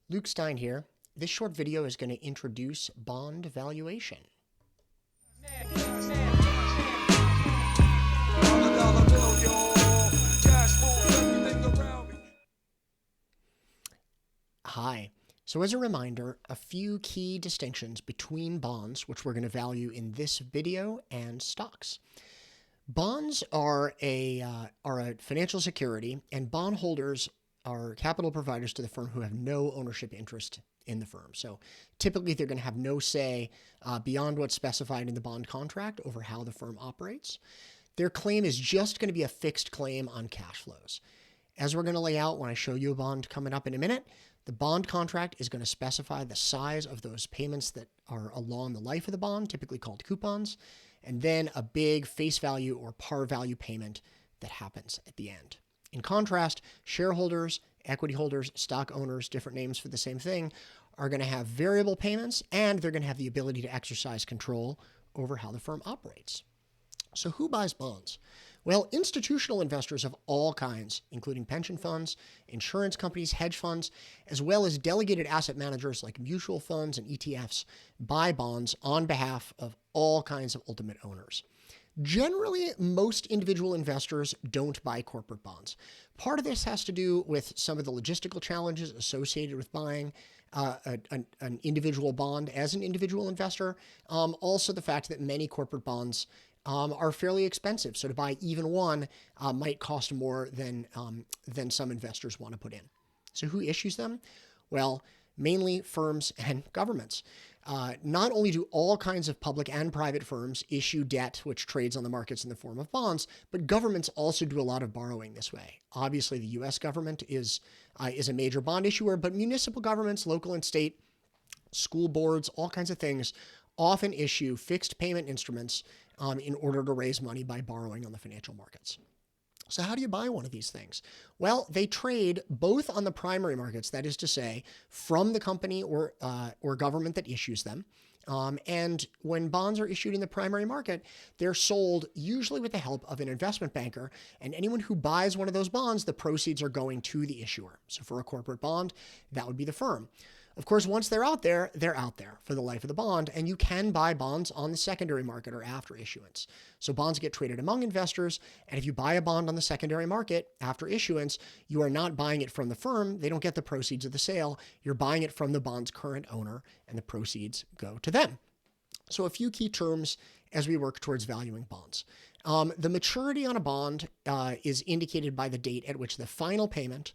Luke Stein here. This short video is going to introduce bond valuation. Hi. So as a reminder, a few key distinctions between bonds, which we're going to value in this video, and stocks. Bonds are a financial security, and bondholders are capital providers to the firm who have no ownership interest in the firm. So typically they're going to have no say beyond what's specified in the bond contract over how the firm operates. Their claim is just going to be a fixed claim on cash flows. As we're going to lay out when I show you a bond coming up in a minute, the bond contract is going to specify the size of those payments that are along the life of the bond, typically called coupons, and then a big face value or par value payment that happens at the end. In contrast, shareholders, equity holders, stock owners, different names for the same thing, are going to have variable payments, and they're going to have the ability to exercise control over how the firm operates. So who buys bonds? Well, institutional investors of all kinds, including pension funds, insurance companies, hedge funds, as well as delegated asset managers like mutual funds and ETFs, buy bonds on behalf of all kinds of ultimate owners. Generally, most individual investors don't buy corporate bonds. Part of this has to do with some of the logistical challenges associated with buying an individual bond as an individual investor. Also, the fact that many corporate bonds are fairly expensive. So to buy even one might cost more than some investors want to put in. So who issues them? Well, mainly firms and governments. Not only do all kinds of public and private firms issue debt, which trades on the markets in the form of bonds, but governments also do a lot of borrowing this way. Obviously, the U.S. government is a major bond issuer, but municipal governments, local and state, school boards, all kinds of things often issue fixed payment instruments in order to raise money by borrowing on the financial markets. So how do you buy one of these things? Well, they trade both on the primary markets, that is to say, from the company or government that issues them. And when bonds are issued in the primary market, they're sold usually with the help of an investment banker. And anyone who buys one of those bonds, the proceeds are going to the issuer. So for a corporate bond, that would be the firm. Of course, once they're out there for the life of the bond, and you can buy bonds on the secondary market or after issuance. So bonds get traded among investors, and if you buy a bond on the secondary market after issuance, you are not buying it from the firm. They don't get the proceeds of the sale. You're buying it from the bond's current owner, and the proceeds go to them. So a few key terms as we work towards valuing bonds. The maturity on a bond is indicated by the date at which the final payment,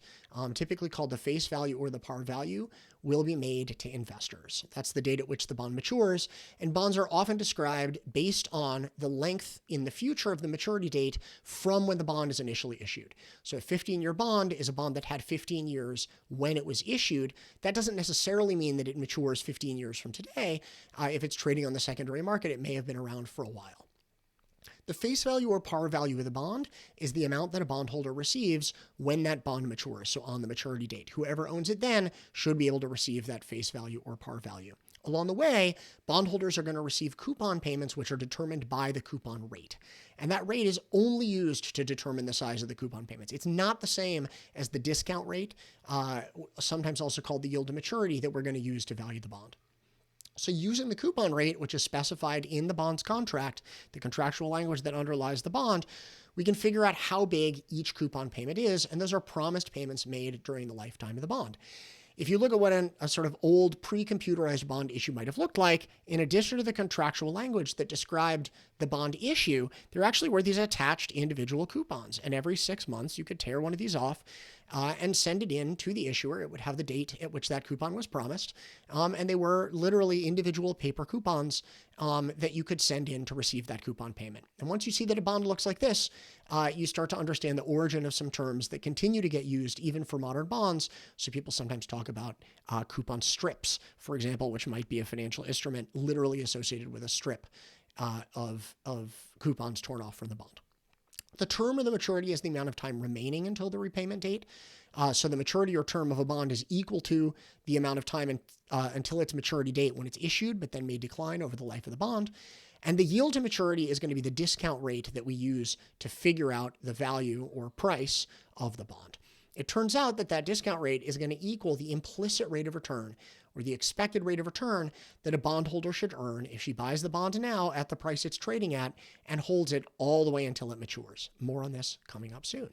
typically called the face value or the par value, will be made to investors. That's the date at which the bond matures, and bonds are often described based on the length in the future of the maturity date from when the bond is initially issued. So a 15-year bond is a bond that had 15 years when it was issued. That doesn't necessarily mean that it matures 15 years from today. If it's trading on the secondary market, it may have been around for a while. The face value or par value of the bond is the amount that a bondholder receives when that bond matures, so on the maturity date. Whoever owns it then should be able to receive that face value or par value. Along the way, bondholders are going to receive coupon payments, which are determined by the coupon rate. And that rate is only used to determine the size of the coupon payments. It's not the same as the discount rate, sometimes also called the yield to maturity, that we're going to use to value the bond. So using the coupon rate, which is specified in the bond's contract, the contractual language that underlies the bond, we can figure out how big each coupon payment is, and those are promised payments made during the lifetime of the bond. If you look at what a sort of old pre-computerized bond issue might have looked like, in addition to the contractual language that described the bond issue, there actually were these attached individual coupons. And every 6 months, you could tear one of these off and send it in to the issuer. It would have the date at which that coupon was promised. And they were literally individual paper coupons that you could send in to receive that coupon payment. And once you see that a bond looks like this, you start to understand the origin of some terms that continue to get used even for modern bonds. So people sometimes talk about coupon strips, for example, which might be a financial instrument literally associated with a strip of coupons torn off from the bond. The term of the maturity is the amount of time remaining until the repayment date. So the maturity or term of a bond is equal to the amount of time until its maturity date when it's issued, but then may decline over the life of the bond. And the yield to maturity is going to be the discount rate that we use to figure out the value or price of the bond. it turns out that that discount rate is going to equal the implicit rate of return, or the expected rate of return that a bondholder should earn if she buys the bond now at the price it's trading at and holds it all the way until it matures. More on this coming up soon.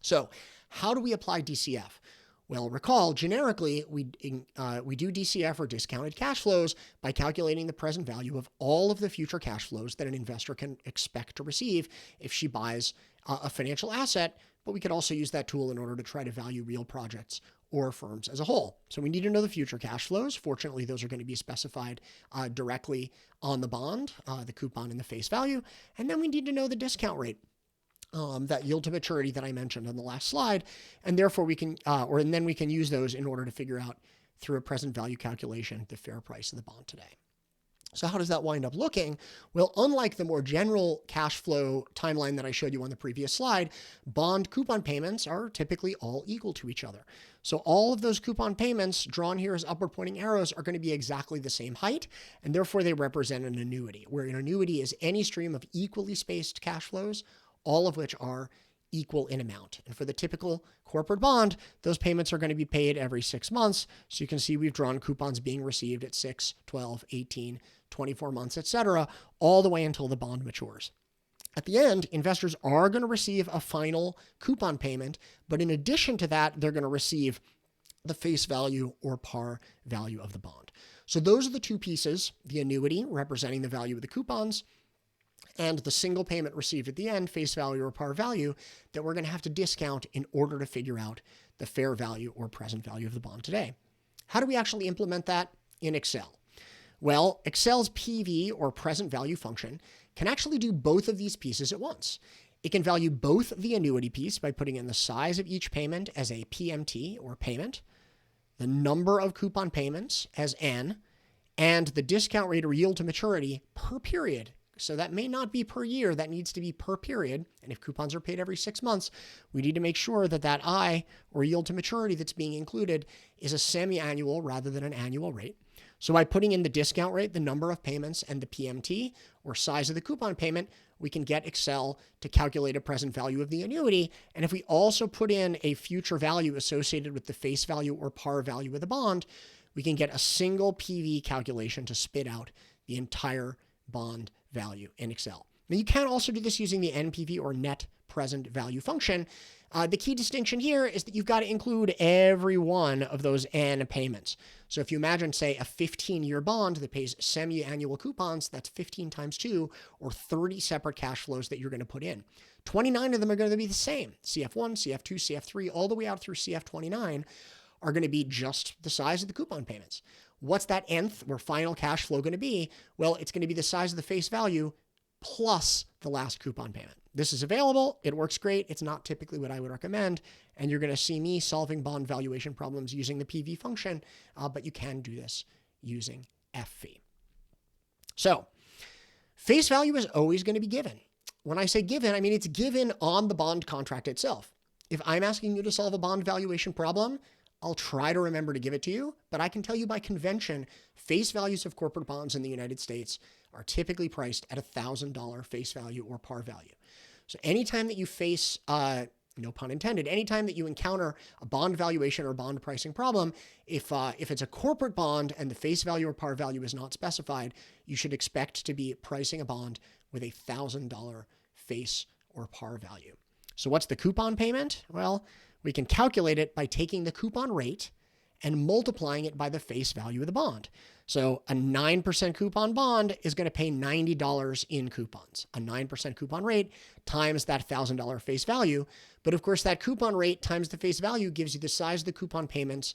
So how do we apply DCF? Well, recall, generically, we do DCF, or discounted cash flows, by calculating the present value of all of the future cash flows that an investor can expect to receive if she buys a financial asset, but we could also use that tool in order to try to value real projects or firms as a whole. So we need to know the future cash flows. Fortunately, those are going to be specified directly on the bond, the coupon and the face value. And then we need to know the discount rate. That yield to maturity that I mentioned on the last slide, and therefore we can, and then we can use those in order to figure out through a present value calculation the fair price of the bond today. So how does that wind up looking? Well, unlike the more general cash flow timeline that I showed you on the previous slide, bond coupon payments are typically all equal to each other. So all of those coupon payments drawn here as upward pointing arrows are going to be exactly the same height, and therefore they represent an annuity, where an annuity is any stream of equally spaced cash flows, all of which are equal in amount. And for the typical corporate bond, those payments are going to be paid every 6 months. So you can see we've drawn coupons being received at 6, 12, 18, 24 months, etc., all the way until the bond matures. At the end, investors are going to receive a final coupon payment, but in addition to that, they're going to receive the face value or par value of the bond. So those are the two pieces: the annuity representing the value of the coupons, and the single payment received at the end, face value or par value, that we're going to have to discount in order to figure out the fair value or present value of the bond today. How do we actually implement that in Excel? Well, Excel's PV, or present value function, can actually do both of these pieces at once. It can value both the annuity piece by putting in the size of each payment as a PMT, or payment, the number of coupon payments as N, and the discount rate or yield to maturity per period. So that may not be per year, that needs to be per period. And if coupons are paid every 6 months, we need to make sure that that I, or yield to maturity, that's being included is a semi-annual rather than an annual rate. So by putting in the discount rate, the number of payments, and the PMT, or size of the coupon payment, we can get Excel to calculate a present value of the annuity. And if we also put in a future value associated with the face value or par value of the bond, we can get a single PV calculation to spit out the entire bond value in Excel. Now, you can also do this using the NPV, or net present value function. The key distinction here is that you've got to include every one of those N payments. So if you imagine, say, a 15-year bond that pays semi-annual coupons, that's 15 times 2, or 30 separate cash flows that you're going to put in. 29 of them are going to be the same. CF1, CF2, CF3, all the way out through CF29 are going to be just the size of the coupon payments. What's that nth, or final cash flow, going to be? Well, it's going to be the size of the face value plus the last coupon payment. This is available. It works great. It's not typically what I would recommend. And you're going to see me solving bond valuation problems using the PV function, but you can do this using FV. So face value is always going to be given. When I say given, I mean it's given on the bond contract itself. If I'm asking you to solve a bond valuation problem, I'll try to remember to give it to you, but I can tell you by convention, face values of corporate bonds in the United States are typically priced at $1,000 face value or par value. So anytime that you face, no pun intended, anytime that you encounter a bond valuation or bond pricing problem, if it's a corporate bond and the face value or par value is not specified, you should expect to be pricing a bond with a $1,000 face or par value. So what's the coupon payment? Well, we can calculate it by taking the coupon rate and multiplying it by the face value of the bond. So a 9% coupon bond is going to pay $90 in coupons. A 9% coupon rate times that $1,000 face value. But of course, that coupon rate times the face value gives you the size of the coupon payments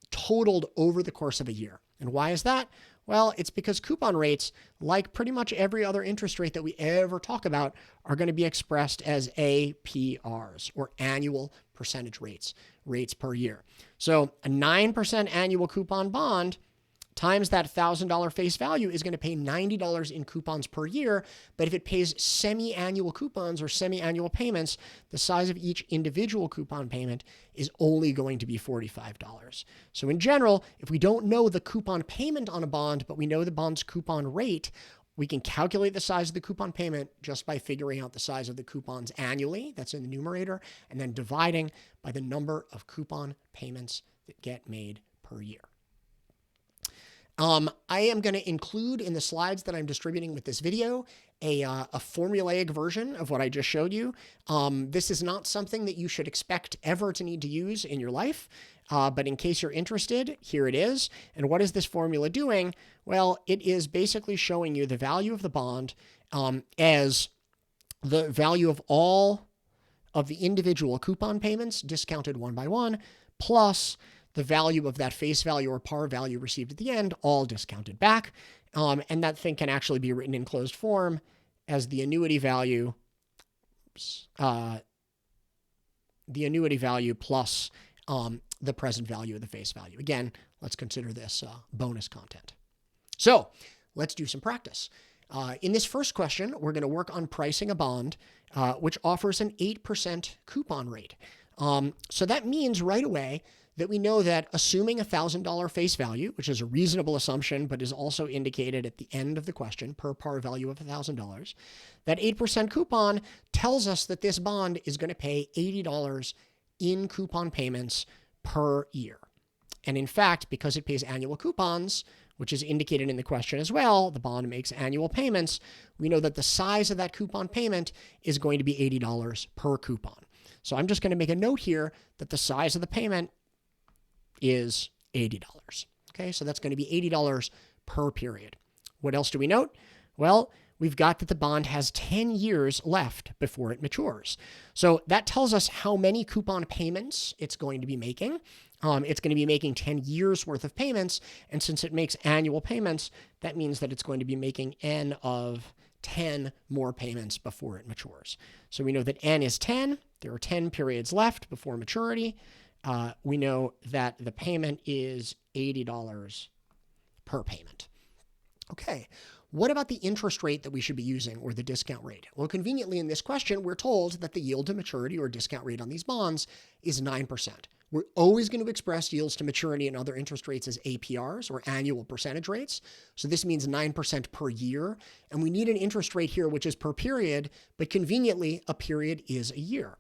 totaled over the course of a year. And why is that? Well, it's because coupon rates, like pretty much every other interest rate that we ever talk about, are going to be expressed as APRs, or annual percentage rates per year. So a 9% annual coupon bond times that $1,000 face value is going to pay $90 in coupons per year. But if it pays semi-annual coupons or semi-annual payments, the size of each individual coupon payment is only going to be $45. So in general, if we don't know the coupon payment on a bond, but we know the bond's coupon rate, We can calculate the size of the coupon payment just by figuring out the size of the coupons annually, that's in the numerator, and then dividing by the number of coupon payments that get made per year. I am going to include in the slides that I'm distributing with this video a formulaic version of what I just showed you. This is not something that you should expect ever to need to use in your life, but in case you're interested, here it is. And what is this formula doing? Well, it is basically showing you the value of the bond as the value of all of the individual coupon payments discounted one by one, plus the value of that face value or par value received at the end, all discounted back. And that thing can actually be written in closed form as the annuity value, plus the present value of the face value. Again, let's consider this bonus content. So let's do some practice. In this first question, we're going to work on pricing a bond, which offers an 8% coupon rate. So that means right away that we know that assuming $1,000 face value, which is a reasonable assumption, but is also indicated at the end of the question, per par value of $1,000, that 8% coupon tells us that this bond is going to pay $80 in coupon payments per year. And in fact, because it pays annual coupons, which is indicated in the question as well, the bond makes annual payments, we know that the size of that coupon payment is going to be $80 per coupon. So I'm just going to make a note here that the size of the payment is $80. Okay, so that's going to be $80 per period. What else do we note? Well, we've got that the bond has 10 years left before it matures. So that tells us how many coupon payments it's going to be making. It's going to be making 10 years worth of payments. And since it makes annual payments, that means that it's going to be making N of 10 more payments before it matures. So we know that N is 10. There are 10 periods left before maturity. We know that the payment is $80 per payment. Okay, what about the interest rate that we should be using, or the discount rate? Well, conveniently in this question, we're told that the yield to maturity or discount rate on these bonds is 9%. We're always going to express yields to maturity and other interest rates as APRs, or annual percentage rates. So this means 9% per year. And we need an interest rate here, which is per period, but conveniently a period is a year.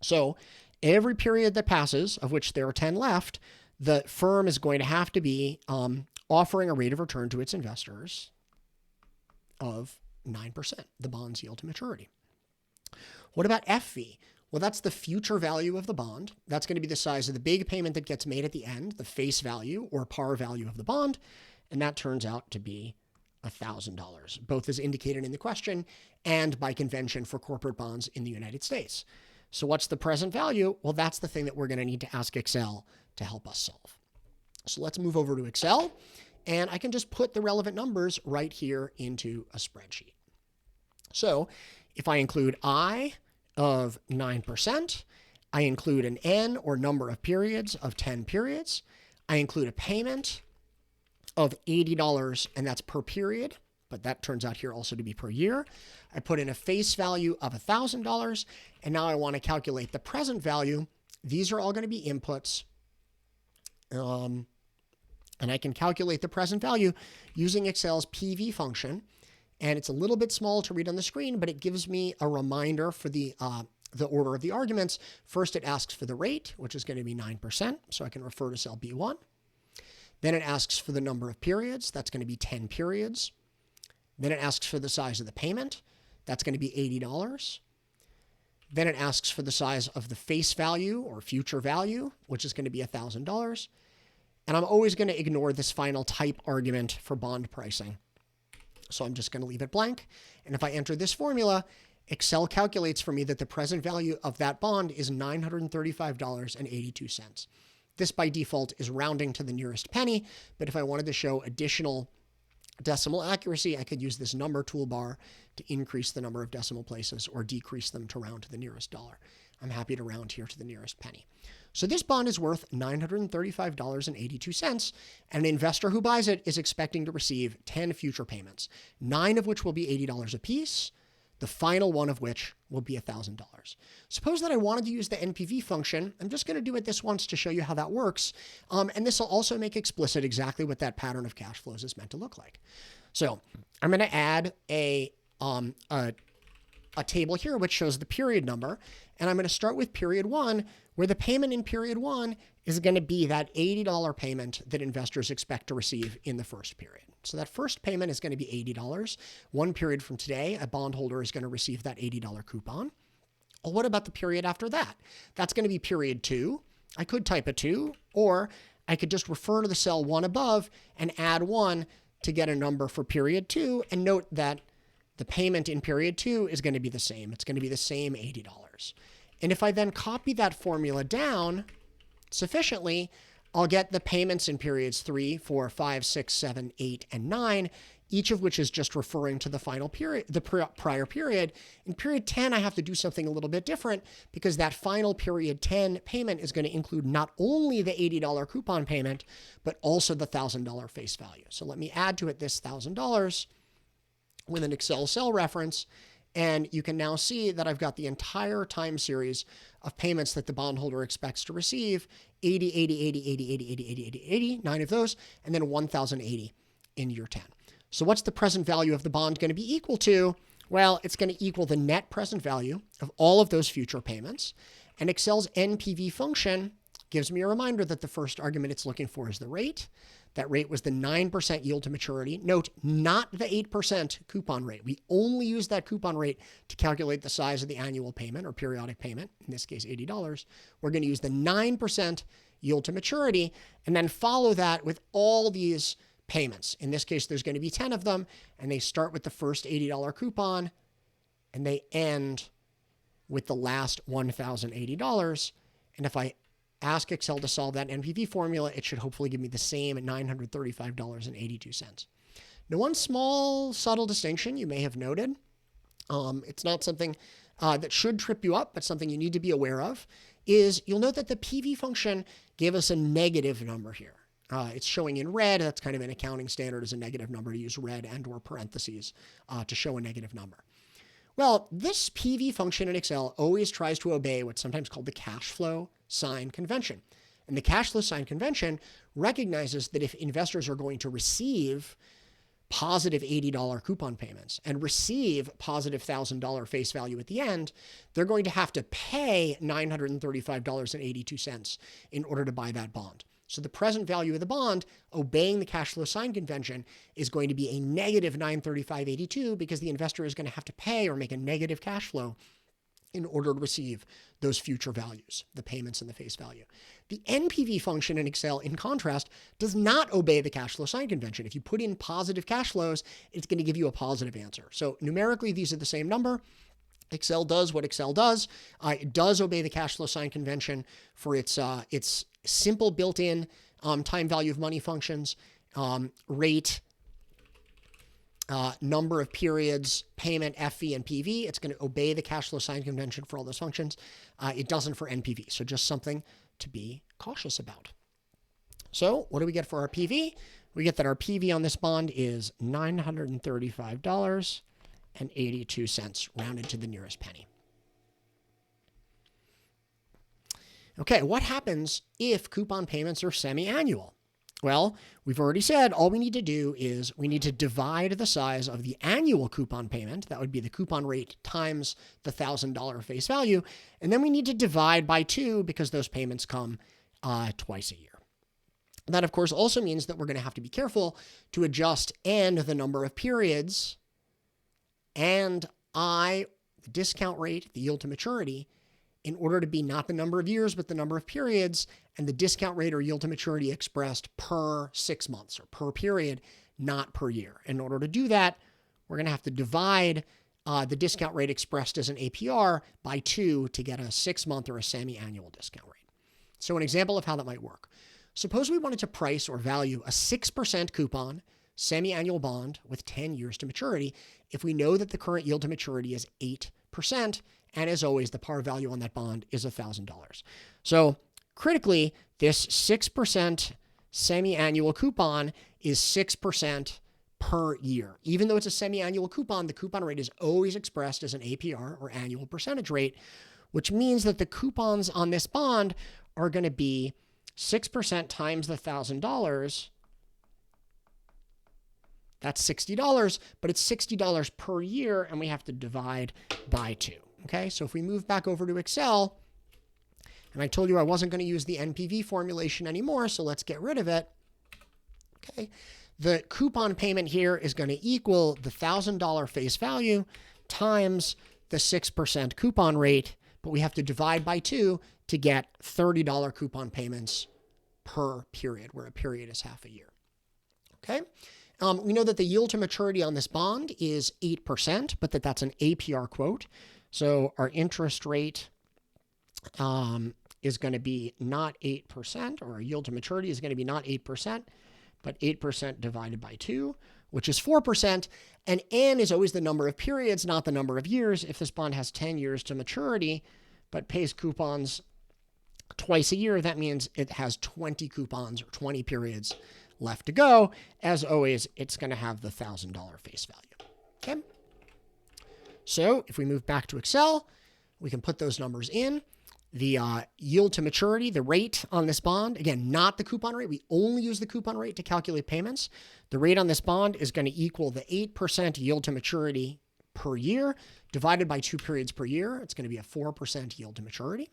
So every period that passes, of which there are 10 left, the firm is going to have to be offering a rate of return to its investors of 9%, the bond's yield to maturity. What about FV? Well, that's the future value of the bond. That's going to be the size of the big payment that gets made at the end, the face value or par value of the bond, and that turns out to be $1,000, both as indicated in the question and by convention for corporate bonds in the United States. So what's the present value? Well, that's the thing that we're going to need to ask Excel to help us solve. So let's move over to Excel, and I can just put the relevant numbers right here into a spreadsheet. So if I include I of 9%, I include an N, or number of periods, of 10 periods, I include a payment of $80, and that's per period, but that turns out here also to be per year. I put in a face value of $1,000, and now I want to calculate the present value. These are all going to be inputs, and I can calculate the present value using Excel's PV function, and it's a little bit small to read on the screen, but it gives me a reminder for the order of the arguments. First, it asks for the rate, which is going to be 9%, so I can refer to cell B1. Then it asks for the number of periods. That's going to be 10 periods. Then it asks for the size of the payment. That's going to be $80. Then it asks for the size of the face value or future value, which is going to be $1,000. And I'm always going to ignore this final type argument for bond pricing. So I'm just going to leave it blank. And if I enter this formula, Excel calculates for me that the present value of that bond is $935.82. This by default is rounding to the nearest penny, but if I wanted to show additional decimal accuracy, I could use this number toolbar to increase the number of decimal places or decrease them to round to the nearest dollar. I'm happy to round here to the nearest penny. So this bond is worth $935.82, and an investor who buys it is expecting to receive 10 future payments, 9 of which will be $80 apiece, the final one of which will be $1,000. Suppose that I wanted to use the NPV function. I'm just going to do it this once to show you how that works, and this will also make explicit exactly what that pattern of cash flows is meant to look like. So I'm going to add a table here which shows the period number, and I'm going to start with period 1, where the payment in period 1 is going to be that $80 payment that investors expect to receive in the first period. So that first payment is going to be $80. 1 period from today, a bondholder is going to receive that $80 coupon. Well, what about the period after that? That's going to be period 2. I could type a 2, or I could just refer to the cell 1 above and add 1 to get a number for period 2, and note that the payment in period 2 is going to be the same. It's going to be the same $80. And if I then copy that formula down sufficiently, I'll get the payments in periods 3, 4, 5, 6, 7, 8, and 9, each of which is just referring to the final period, the prior period. In period 10, I have to do something a little bit different, because that final period 10 payment is going to include not only the $80 coupon payment, but also the $1,000 face value. So let me add to it this $1,000 with an Excel cell reference. And you can now see that I've got the entire time series of payments that the bondholder expects to receive: 80, 80, 80, 80, 80, 80, 80, 80, 80, 9 of those, and then 1,080 in year 10. So what's the present value of the bond going to be equal to? Well, it's going to equal the net present value of all of those future payments. And Excel's NPV function gives me a reminder that the first argument it's looking for is the rate. That rate was the 9% yield to maturity. Note, not the 8% coupon rate. We only use that coupon rate to calculate the size of the annual payment or periodic payment, in this case $80. We're going to use the 9% yield to maturity and then follow that with all these payments. In this case, there's going to be 10 of them, and they start with the first $80 coupon and they end with the last $1,080. And if I ask Excel to solve that NPV formula, it should hopefully give me the same at $935.82. Now, one small subtle distinction you may have noted, it's not something that should trip you up, but something you need to be aware of, is you'll note that the PV function gave us a negative number here. It's showing in red. That's kind of an accounting standard as a negative number, to use red and or parentheses to show a negative number. Well, this PV function in Excel always tries to obey what's sometimes called the cash flow sign convention. And the cash flow sign convention recognizes that if investors are going to receive positive $80 coupon payments and receive positive $1,000 face value at the end, they're going to have to pay $935.82 in order to buy that bond. So the present value of the bond, obeying the cash flow sign convention, is going to be a negative $935.82, because the investor is going to have to pay or make a negative cash flow in order to receive those future values, the payments and the face value. The NPV function in Excel, in contrast, does not obey the cash flow sign convention. If you put in positive cash flows, it's going to give you a positive answer. So numerically, these are the same number. Excel does what Excel does. It does obey the cash flow sign convention for its simple built-in time value of money functions, rate, number of periods, payment, FV, and PV. It's going to obey the cash flow sign convention for all those functions. It doesn't for NPV. So just something to be cautious about. So what do we get for our PV? We get that our PV on this bond is $935.82, rounded to the nearest penny. Okay, what happens if coupon payments are semi-annual? Well, we've already said all we need to do is we need to divide the size of the annual coupon payment. That would be the coupon rate times the $1,000 face value. And then we need to divide by 2, because those payments come twice a year. That, of course, also means that we're going to have to be careful to adjust and the number of periods and the discount rate, the yield to maturity, in order to be not the number of years, but the number of periods, and the discount rate or yield to maturity expressed per 6 months or per period, not per year. In order to do that, we're going to have to divide the discount rate expressed as an APR by 2 to get a 6-month or a semi-annual discount rate. So an example of how that might work. Suppose we wanted to price or value a 6% coupon semi-annual bond with 10 years to maturity if we know that the current yield to maturity is 8%, and as always, the par value on that bond is $1,000. So critically, this 6% semi-annual coupon is 6% per year. Even though it's a semi-annual coupon, the coupon rate is always expressed as an APR, or annual percentage rate, which means that the coupons on this bond are going to be 6% times the $1,000 That's $60, but it's $60 per year, and we have to divide by 2. Okay, so if we move back over to Excel, and I told you I wasn't going to use the NPV formulation anymore, so let's get rid of it. Okay, the coupon payment here is going to equal the $1,000 face value times the 6% coupon rate, but we have to divide by 2 to get $30 coupon payments per period, where a period is half a year. Okay, we know that the yield to maturity on this bond is 8%, but that's an APR quote. So our interest rate is going to be not 8%, or our yield to maturity is going to be not 8%, but 8% divided by 2, which is 4%. And N is always the number of periods, not the number of years. If this bond has 10 years to maturity, but pays coupons twice a year, that means it has 20 coupons or 20 periods left to go. As always, it's going to have the $1,000 face value. Okay. So if we move back to Excel, we can put those numbers in. The yield to maturity, the rate on this bond, again, not the coupon rate. We only use the coupon rate to calculate payments. The rate on this bond is going to equal the 8% yield to maturity per year divided by 2 periods per year. It's going to be a 4% yield to maturity.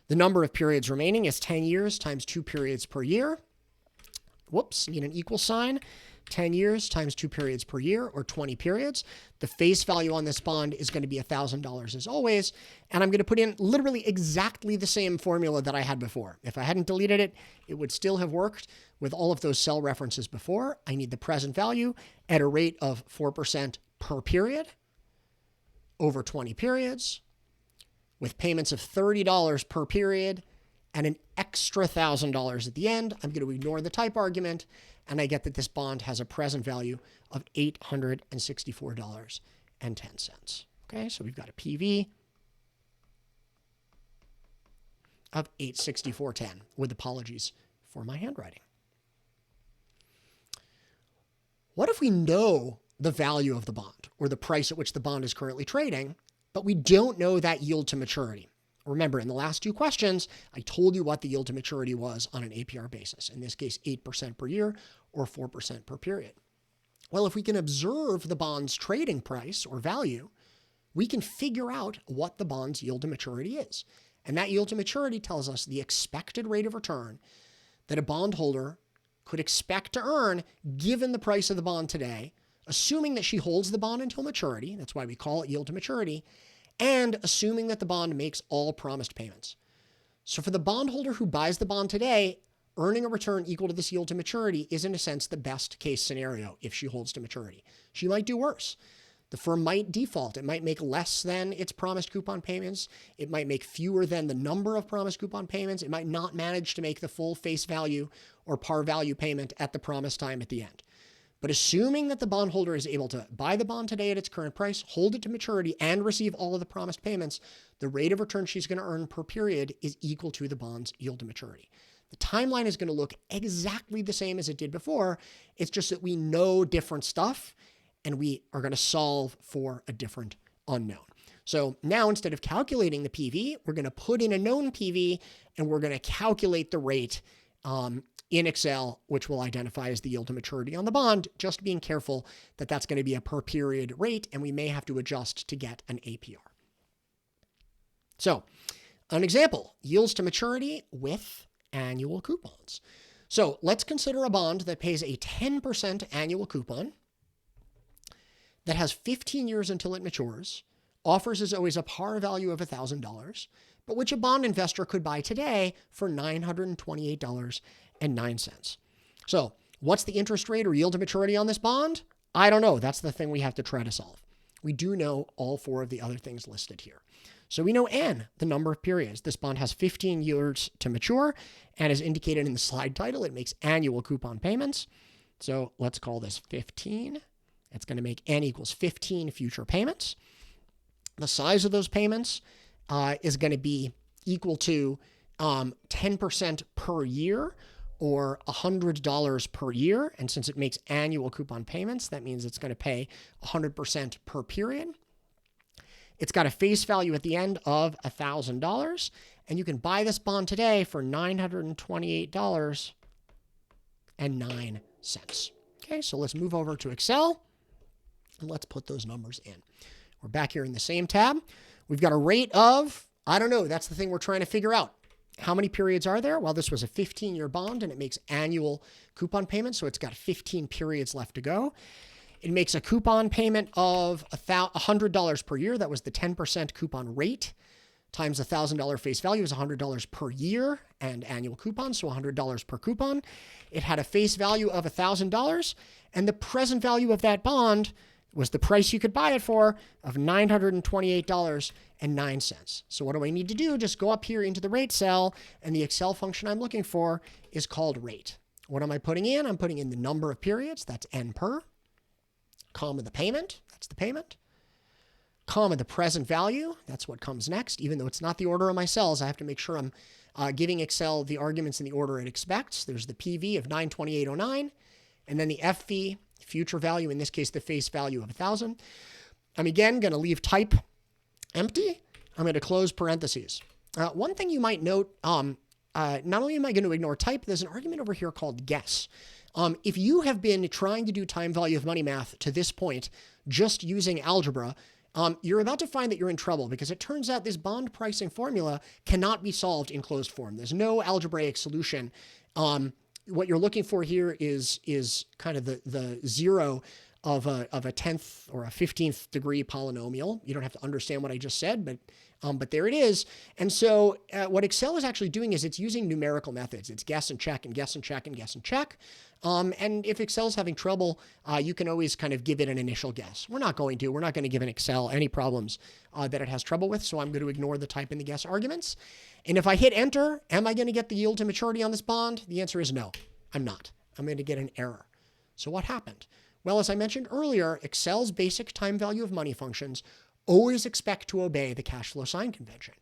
The number of periods remaining is 10 years times 2 periods per year. Whoops, need an equal sign. 10 years times 2 periods per year, or 20 periods. The face value on this bond is going to be $1,000 as always. And I'm going to put in literally exactly the same formula that I had before. If I hadn't deleted it, it would still have worked with all of those cell references before. I need the present value at a rate of 4% per period over 20 periods with payments of $30 per period and an extra $1,000 at the end. I'm going to ignore the type argument, and I get that this bond has a present value of $864.10. Okay, so we've got a PV of $864.10, with apologies for my handwriting. What if we know the value of the bond, or the price at which the bond is currently trading, but we don't know that yield to maturity? Remember, in the last 2 questions, I told you what the yield to maturity was on an APR basis. In this case, 8% per year or 4% per period. Well, if we can observe the bond's trading price or value, we can figure out what the bond's yield to maturity is. And that yield to maturity tells us the expected rate of return that a bondholder could expect to earn given the price of the bond today, assuming that she holds the bond until maturity. That's why we call it yield to maturity. And assuming that the bond makes all promised payments. So for the bondholder who buys the bond today, earning a return equal to this yield to maturity is, in a sense, the best case scenario if she holds to maturity. She might do worse. The firm might default. It might make less than its promised coupon payments. It might make fewer than the number of promised coupon payments. It might not manage to make the full face value or par value payment at the promised time at the end. But assuming that the bondholder is able to buy the bond today at its current price, hold it to maturity, and receive all of the promised payments, the rate of return she's going to earn per period is equal to the bond's yield to maturity. The timeline is going to look exactly the same as it did before. It's just that we know different stuff, and we are going to solve for a different unknown. So now, instead of calculating the PV, we're going to put in a known PV, and we're going to calculate the rate in Excel, which will identify as the yield to maturity on the bond, just being careful that that's going to be a per period rate, and we may have to adjust to get an APR. So an example, yields to maturity with annual coupons. So let's consider a bond that pays a 10% annual coupon, that has 15 years until it matures, offers as always a par value of $1,000, but which a bond investor could buy today for $928.09. So what's the interest rate or yield to maturity on this bond? I don't know. That's the thing we have to try to solve. We do know all 4 of the other things listed here. So we know N, the number of periods. This bond has 15 years to mature, and as indicated in the slide title, it makes annual coupon payments. So let's call this 15. It's going to make N equals 15 future payments. The size of those payments is going to be equal to 10% per year, or $100 per year. And since it makes annual coupon payments, that means it's going to pay 100% per period. It's got a face value at the end of $1,000, and you can buy this bond today for $928.09. Okay, so let's move over to Excel and let's put those numbers in. We're back here in the same tab. We've got a rate of, I don't know, that's the thing we're trying to figure out. How many periods are there? Well, this was a 15-year bond and it makes annual coupon payments, so it's got 15 periods left to go. It makes a coupon payment of $100 per year. That was the 10% coupon rate times $1,000 face value is $100 per year and annual coupon, so $100 per coupon. It had a face value of $1,000, and the present value of that bond was the price you could buy it for of $928.09. So what do I need to do? Just go up here into the rate cell, and the Excel function I'm looking for is called rate. What am I putting in? I'm putting in the number of periods, that's N per, comma the payment, that's the payment, comma the present value, that's what comes next. Even though it's not the order of my cells, I have to make sure I'm giving Excel the arguments in the order it expects. There's the PV of 928.09, and then the FV, future value, in this case, the face value of 1,000. I'm again going to leave type empty. I'm going to close parentheses. One thing you might note, not only am I going to ignore type, there's an argument over here called guess. If you have been trying to do time value of money math to this point, just using algebra, you're about to find that you're in trouble because it turns out this bond pricing formula cannot be solved in closed form. There's no algebraic solution. What you're looking for here is kind of the zero of a 10th or a 15th degree polynomial. You don't have to understand what I just said, but there it is. And so what Excel is actually doing is it's using numerical methods. It's guess and check and guess and check and guess and check. And if Excel's having trouble, you can always kind of give it an initial guess. We're not going to give an Excel any problems that it has trouble with. So I'm going to ignore the type and the guess arguments. And if I hit enter, am I going to get the yield to maturity on this bond? The answer is no, I'm not. I'm going to get an error. So what happened? Well, as I mentioned earlier, Excel's basic time value of money functions always expect to obey the cash flow sign convention.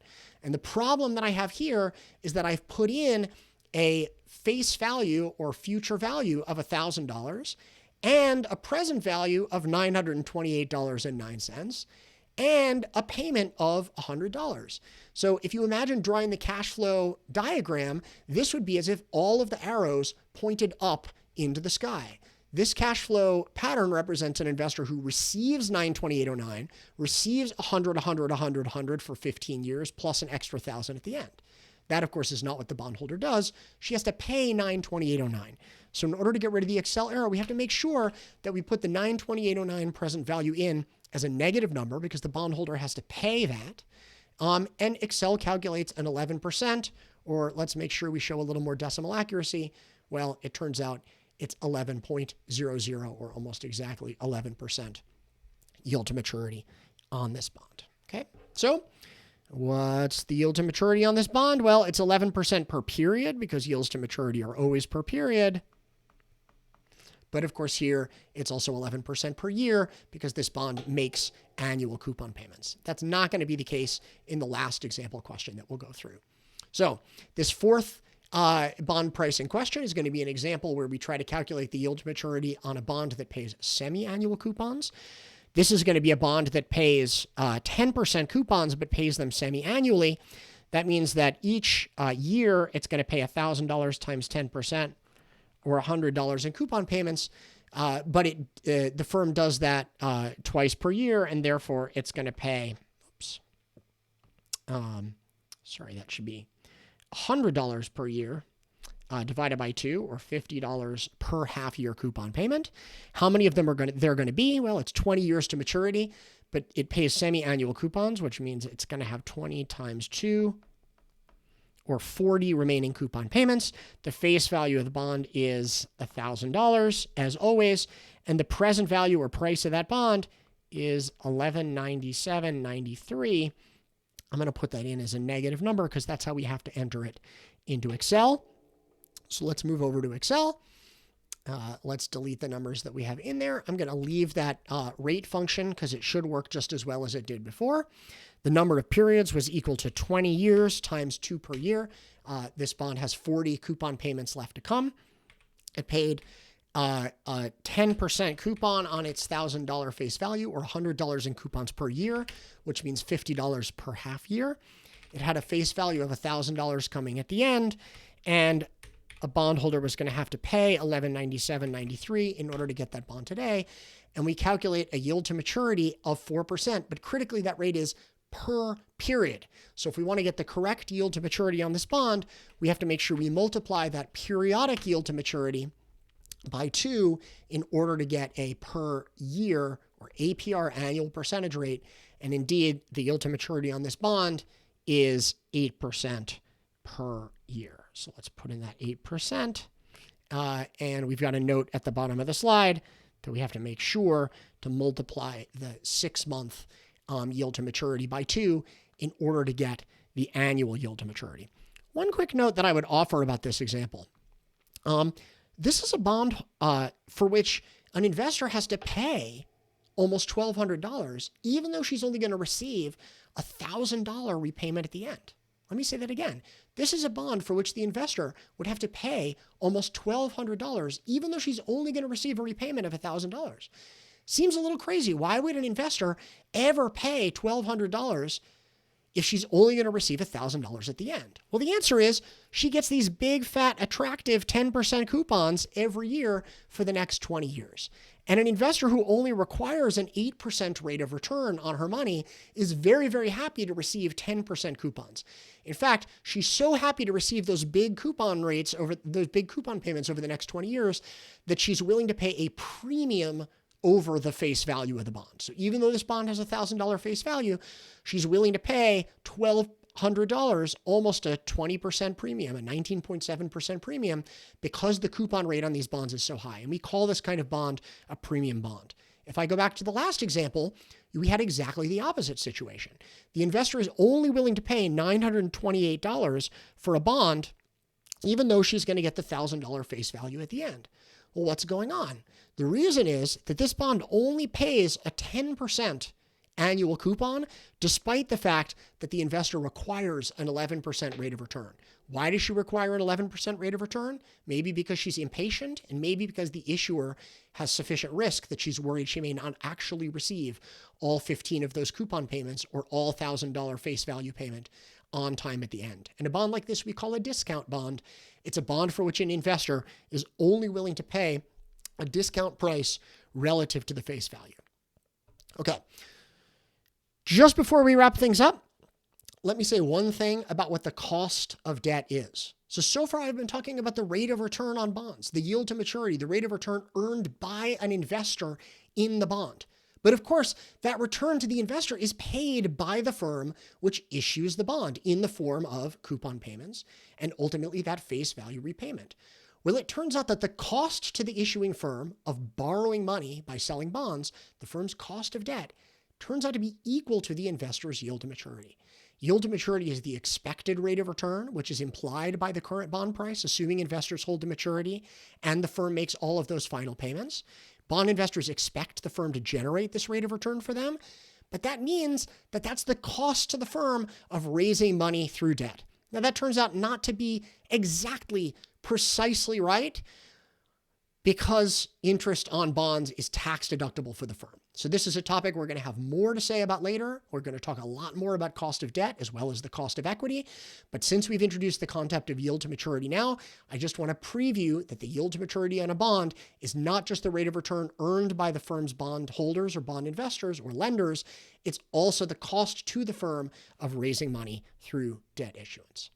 And the problem that I have here is that I've put in a face value or future value of $1,000 and a present value of $928.09 and a payment of $100. So if you imagine drawing the cash flow diagram, this would be as if all of the arrows pointed up into the sky. This cash flow pattern represents an investor who receives $928.09, receives $100, $100, $100, $100 for 15 years, plus an extra $1,000 at the end. That, of course, is not what the bondholder does. She has to pay $928.09. So in order to get rid of the Excel error, we have to make sure that we put the $928.09 present value in as a negative number because the bondholder has to pay that. And Excel calculates an 11%, or let's make sure we show a little more decimal accuracy. Well, it turns out it's 11.00, or almost exactly 11% yield to maturity on this bond. Okay, so what's the yield to maturity on this bond? Well, it's 11% per period because yields to maturity are always per period. But of course here, it's also 11% per year because this bond makes annual coupon payments. That's not going to be the case in the last example question that we'll go through. So this fourth bond price in question is going to be an example where we try to calculate the yield to maturity on a bond that pays semi-annual coupons. This is going to be a bond that pays 10% coupons but pays them semi-annually. That means that each year it's going to pay $1,000 times 10%. Or $100 in coupon payments, but the firm does that twice per year, and therefore it's going to pay, that should be $100 per year divided by 2, or $50 per half-year coupon payment. How many of them they're going to be? Well, it's 20 years to maturity, but it pays semi-annual coupons, which means it's going to have 20 times 2, or 40 remaining coupon payments. The face value of the bond is $1,000, as always, and the present value or price of that bond is $1197.93. I'm going to put that in as a negative number because that's how we have to enter it into Excel. So let's move over to Excel. Let's delete the numbers that we have in there. I'm going to leave that rate function because it should work just as well as it did before. The number of periods was equal to 20 years times 2 per year. This bond has 40 coupon payments left to come. It paid a 10% coupon on its $1,000 face value, or $100 in coupons per year, which means $50 per half year. It had a face value of $1,000 coming at the end, and a bondholder was going to have to pay $1197.93 in order to get that bond today. And we calculate a yield to maturity of 4%. But critically, that rate is per period. So if we want to get the correct yield to maturity on this bond, we have to make sure we multiply that periodic yield to maturity by 2 in order to get a per year or APR, annual percentage rate. And indeed, the yield to maturity on this bond is 8% per year. So let's put in that 8%. And we've got a note at the bottom of the slide that we have to make sure to multiply the 6-month yield to maturity by 2 in order to get the annual yield to maturity. One quick note that I would offer about this example. This is a bond for which an investor has to pay almost $1,200, even though she's only going to receive a $1,000 repayment at the end. Let me say that again. This is a bond for which the investor would have to pay almost $1,200, even though she's only going to receive a repayment of $1,000. Seems a little crazy. Why would an investor ever pay $1,200 if she's only going to receive $1,000 at the end? Well, the answer is she gets these big, fat, attractive 10% coupons every year for the next 20 years. And an investor who only requires an 8% rate of return on her money is very, very happy to receive 10% coupons. In fact, she's so happy to receive those big coupon rates over those big coupon payments over the next 20 years that she's willing to pay a premium over the face value of the bond. So even though this bond has a $1,000 face value, she's willing to pay $1,200, almost a 20% premium, a 19.7% premium, because the coupon rate on these bonds is so high. And we call this kind of bond a premium bond. If I go back to the last example, we had exactly the opposite situation. The investor is only willing to pay $928 for a bond, even though she's going to get the $1,000 face value at the end. Well, what's going on? The reason is that this bond only pays a 10% annual coupon, despite the fact that the investor requires an 11% rate of return. Why does she require an 11% rate of return? Maybe because she's impatient, and maybe because the issuer has sufficient risk that she's worried she may not actually receive all 15 of those coupon payments or all $1,000 face value payment on time at the end. And a bond like this we call a discount bond. It's a bond for which an investor is only willing to pay a discount price relative to the face value. Okay. Just before we wrap things up, let me say one thing about what the cost of debt is. So far I've been talking about the rate of return on bonds, the yield to maturity, the rate of return earned by an investor in the bond. But of course, that return to the investor is paid by the firm which issues the bond in the form of coupon payments and ultimately that face value repayment. Well, it turns out that the cost to the issuing firm of borrowing money by selling bonds, the firm's cost of debt, turns out to be equal to the investor's yield to maturity. Yield to maturity is the expected rate of return, which is implied by the current bond price, assuming investors hold to maturity and the firm makes all of those final payments. Bond investors expect the firm to generate this rate of return for them, but that means that that's the cost to the firm of raising money through debt. Now, that turns out not to be exactly precisely right because interest on bonds is tax deductible for the firm. So this is a topic we're going to have more to say about later. We're going to talk a lot more about cost of debt as well as the cost of equity. But since we've introduced the concept of yield to maturity now, I just want to preview that the yield to maturity on a bond is not just the rate of return earned by the firm's bond holders or bond investors or lenders. It's also the cost to the firm of raising money through debt issuance.